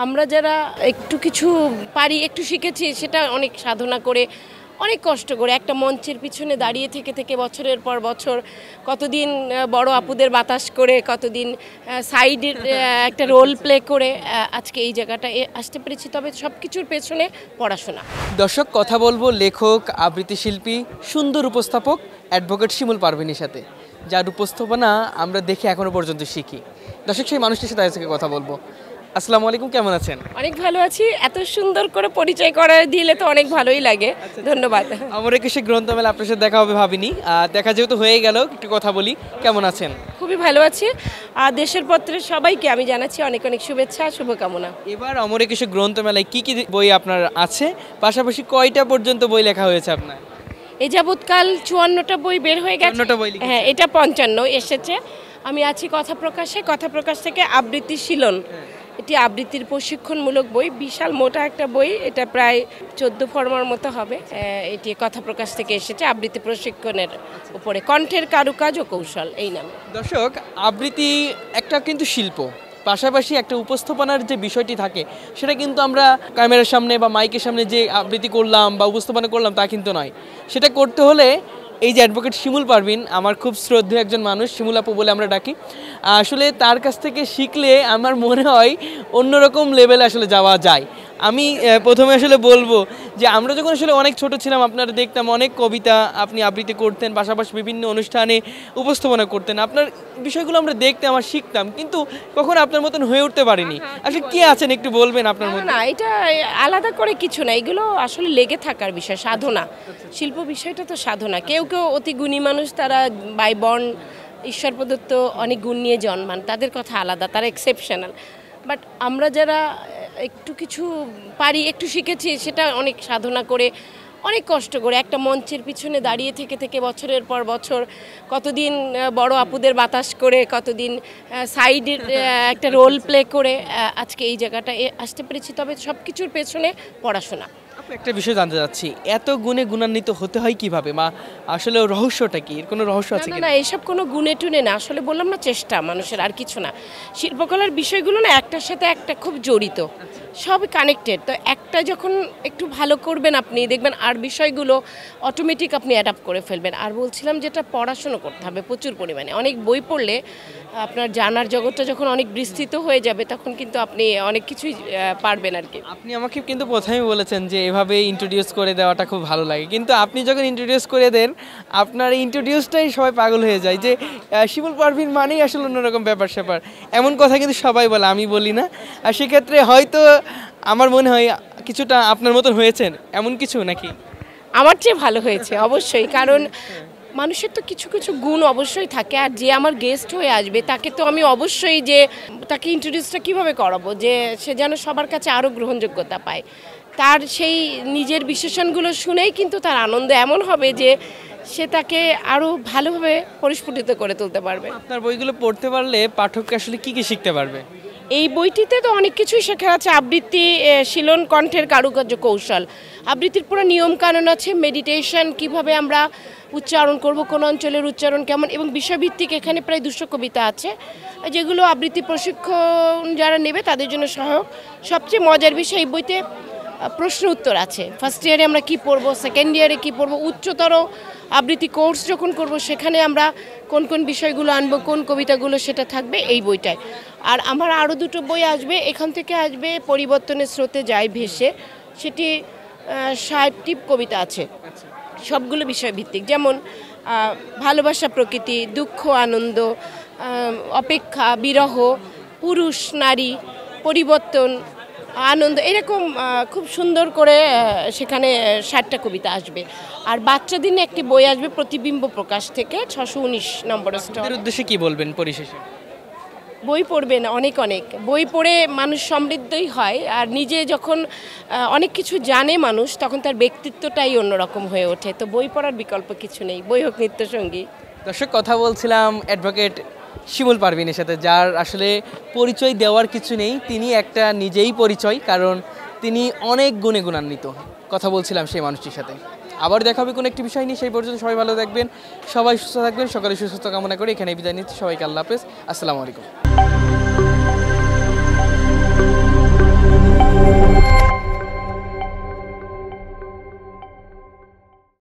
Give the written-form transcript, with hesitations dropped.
আমরা যারা একটু কিছু পারি, একটু শিখেছি, সেটা অনেক সাধনা করে, অনেক কষ্ট করে একটা মঞ্চের পিছনে দাঁড়িয়ে থেকে থেকে বছরের পর বছর কতদিন বড় আপুদের বাতাস করে, কতদিন সাইডের একটা রোল প্লে করে আজকে এই জায়গাটা আসতে পেরেছি। তবে সব কিছুর পেছনে পড়াশোনা। দর্শক, কথা বলবো লেখক, আবৃত্তি শিল্পী, সুন্দর উপস্থাপক অ্যাডভোকেট শিমুল পারভীনের সাথে, যার উপস্থাপনা আমরা দেখে এখনো পর্যন্ত শিখি। দর্শক, সেই মানুষটির সাথে আজকে কথা বলবো। আসসালামু আলাইকুম, কেমন আছেন? অনেক ভালো আছি। এত সুন্দর করে পরিচয় করে দিলে তো অনেক ভালোই লাগে। ধন্যবাদ। আমার একুশে গ্রন্থমেলা আপনার সাথে দেখা হবে ভাবিনি, দেখা যেহেতু হয়ে গেল, একটু কথা বলি। কেমন আছেন? খুবই ভালো আছি। আর দেশের পত্রের সবাইকে আমি জানাচ্ছি অনেক অনেক শুভেচ্ছা, শুভকামনা। এবার অমর একুশে গ্রন্থমেলায় কি কি বই আপনার আছে, পাশাপাশি কয়টা পর্যন্ত বই লেখা হয়েছে আপনার? এই যাবৎকাল 54টা বই বের হয়ে গেছে। 54টা বই লিখেছেন? হ্যাঁ, এটা 55 এসেছে। আমি আছি কথা প্রকাশে। কথা প্রকাশ থেকে আবৃত্তি শিলন, এটি আবৃত্তির প্রশিক্ষণমূলক বই, বিশাল মোটা একটা বই। এটা প্রায় 14 ফরমার মতো হবে। এটি কথা প্রকাশ থেকে এসেছে, আবৃত্তি প্রশিক্ষণের উপরে, কণ্ঠের কারুকাজ ও কৌশল এই নামে। দর্শক, আবৃত্তি একটা কিন্তু শিল্প, পাশাপাশি একটা উপস্থাপনার যে বিষয়টি থাকে সেটা কিন্তু আমরা ক্যামেরার সামনে বা মাইকের সামনে যে আবৃত্তি করলাম বা উপস্থাপনা করলাম তা কিন্তু নয়। সেটা করতে হলে এই যে অ্যাডভোকেট শিমুল পারভীন, আমার খুব শ্রদ্ধেয় একজন মানুষ, শিমুল আপু বলে আমরা ডাকি, আসলে তার কাছ থেকে শিখলে আমার মনে হয় অন্যরকম লেভেলে আসলে যাওয়া যায়। আমি প্রথমে আসলে বলবো যে আমরা যখন আসলে অনেক ছোট ছিলাম, আপনারা দেখতাম অনেক কবিতা আপনি আবৃত্তি করতেন, পাশাপাশি বিভিন্ন অনুষ্ঠানে উপস্থাপনা করতেন। আপনার বিষয়গুলো আমরা দেখতাম আর শিখতাম, কিন্তু কখনো আপনার মতন হয়ে উঠতে পারিনি। আসলে কি আছেন একটু বলবেন আপনার মধ্যে? না, এটা আলাদা করে কিছু না, এগুলো আসলে লেগে থাকার বিষয়, সাধনা। শিল্প বিষয়টা তো সাধনা। কেউ কেউ অতি গুণী মানুষ, তারা বাই বর্ন ঈশ্বর প্রদত্ত অনেক গুণ নিয়ে জন্মান, তাদের কথা আলাদা, তারা এক্সেপশনাল। বাট আমরা যারা একটু কিছু পারি, একটু শিখেছি, সেটা অনেক সাধনা করে, অনেক কষ্ট করে একটা মঞ্চের পিছনে দাঁড়িয়ে থেকে থেকে বছরের পর বছর কতদিন বড় আপুদের বাতাস করে, কতদিন সাইডের একটা রোল প্লে করে আজকে এই জায়গাটা আসতে পেরেছি। তবে সব কিছুর পেছনে পড়াশোনা। একটা বিষয় জানতে চাচ্ছি, এত গুণে গুণান্বিত হতে হয় কিভাবে, বা আসলে রহস্যটা কি? এর কোনো রহস্য আছে? না না, এইসব কোনো গুণে টুনে না, আসলে বললাম না, চেষ্টা মানুষের, আর কিছু না। শিল্পকলার বিষয়গুলো না একটার সাথে একটা খুব জড়িত, সব কানেক্টেড। তো একটা যখন একটু ভালো করবেন আপনি, দেখবেন আর বিষয়গুলো অটোমেটিক আপনি অ্যাডাপ্ট করে ফেলবেন। আর বলছিলাম যেটা পড়াশুনো করতে হবে প্রচুর পরিমাণে, অনেক বই পড়লে আপনার জানার জগৎটা যখন অনেক বিস্তৃত হয়ে যাবে, তখন কিন্তু আপনি অনেক কিছুই পারবেন আর কি। আপনি আমাকে কিন্তু প্রথমেই বলেছেন যে এভাবে ইন্ট্রোডিউস করে দেওয়াটা খুব ভালো লাগে, কিন্তু আপনি যখন ইন্ট্রোডিউস করে দেন, আপনার ইন্ট্রোডিউসটাই সবাই পাগল হয়ে যায় যে শিমুল পারভীন মানেই আসলে অন্যরকম ব্যাপার স্যাপার, এমন কথা কিন্তু সবাই বলে, আমি বলি না। আর সেক্ষেত্রে হয়তো আমার মনে হয় কিছুটা আপনার মতন হয়েছেন, এমন কিছু নাকি? আমার চেয়ে ভালো হয়েছে অবশ্যই, কারণ মানুষের তো কিছু কিছু গুণ অবশ্যই থাকে। আর যে আমার গেস্ট হয়ে আসবে, তাকে তো আমি অবশ্যই যে তাকে ইন্ট্রোডিউসটা কীভাবে করাবো, যে সে যেন সবার কাছে আরও গ্রহণযোগ্যতা পায়। তার সেই নিজের বিশেষণগুলো শুনেই কিন্তু তার আনন্দ এমন হবে যে সে তাকে আরও ভালোভাবে পরিস্ফুটিত করে তুলতে পারবে। আপনার বইগুলো পড়তে পারলে পাঠক আসলে কি কি শিখতে পারবে? এই বইটিতে তো অনেক কিছুই শেখার আছে। আবৃত্তি শিলন, কণ্ঠের কারুকার্য কৌশল, আবৃত্তির পুরো নিয়মকানুন আছে, মেডিটেশন, কিভাবে আমরা উচ্চারণ করব, কোন অঞ্চলের উচ্চারণ কেমন, এবং বিষয়ভিত্তিক এখানে প্রায় 200 কবিতা আছে, যেগুলো আবৃত্তি প্রশিক্ষণ যারা নেবে তাদের জন্য সহায়ক। সবচেয়ে মজার বিষয়, এই বইতে প্রশ্ন উত্তর আছে। ফার্স্ট ইয়ারে আমরা কি পড়বো, সেকেন্ড ইয়ারে কি পড়বো, উচ্চতর আবৃত্তি কোর্স যখন করব সেখানে আমরা কোন কোন বিষয়গুলো আনবো, কোন কবিতাগুলো, সেটা থাকবে এই বইটায়। আর আমার আরও 2টো বই আসবে, এখান থেকে আসবে পরিবর্তনের স্রোতে যায় ভেসে, সেটি 60টি কবিতা আছে, সবগুলো বিষয়ভিত্তিক। যেমন ভালোবাসা, প্রকৃতি, দুঃখ, আনন্দ, অপেক্ষা, বিরহ, পুরুষ, নারী, পরিবর্তন, আনন্দ, এরকম খুব সুন্দর করে সেখানে 60টা কবিতা আসবে। আর বাচ্চাদের নিয়ে একটি বই আসবে প্রতিবিম্ব প্রকাশ থেকে, 619 নম্বর স্টল। উদ্দেশ্যে কি বলবেন পরিশেষে? বই পড়বেন, অনেক অনেক বই পড়ে মানুষ সমৃদ্ধই হয়। আর নিজে যখন অনেক কিছু জানে মানুষ, তখন তার ব্যক্তিত্বটাই অন্যরকম হয়ে ওঠে। তো বই পড়ার বিকল্প কিছু নেই, বই হোক নিত্যসঙ্গী। দর্শক, কথা বলছিলাম অ্যাডভোকেট শিমুল পারভীনের সাথে, যার আসলে পরিচয় দেওয়ার কিছু নেই, তিনি একটা নিজেই পরিচয়, কারণ তিনি অনেক গুণে গুণান্বিত। কথা বলছিলাম সেই মানুষটির সাথে। আবার দেখা হবে কোনো একটি বিষয় নিয়ে, সেই পর্যন্ত সবাই ভালো থাকবেন, সবাই সুস্থ থাকবেন, সকলে সুস্থতা কামনা করে এখানে বিদায় নিচ্ছি। সবাইকে আল্লাহ হাফেজ, আসসালামু আলাইকুম।